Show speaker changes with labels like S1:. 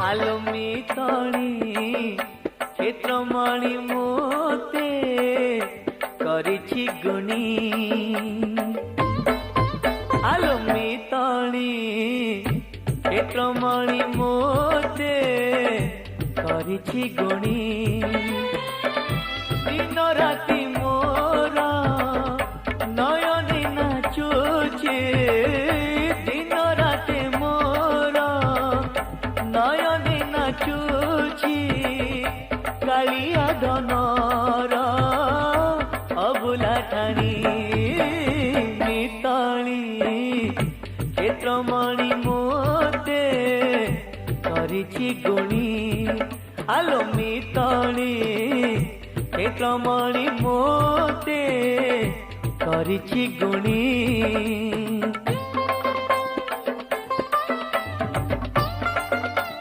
S1: आलोमी तणी क्षेत्रमणि मोते करिछि गुणी आलोमी तणी क्षेत्रमणि मोते करिछि गुणी दिन राति मोरा नयने नाचुछि दिन राति मोरा नयने नाचुछि कालिया धनर अबुला ठाणी मिताणी क्षेत्रमणि मोते करिछि गुणी आलो मिताणी क्षेत्रमणि मोते करिछि गुणी।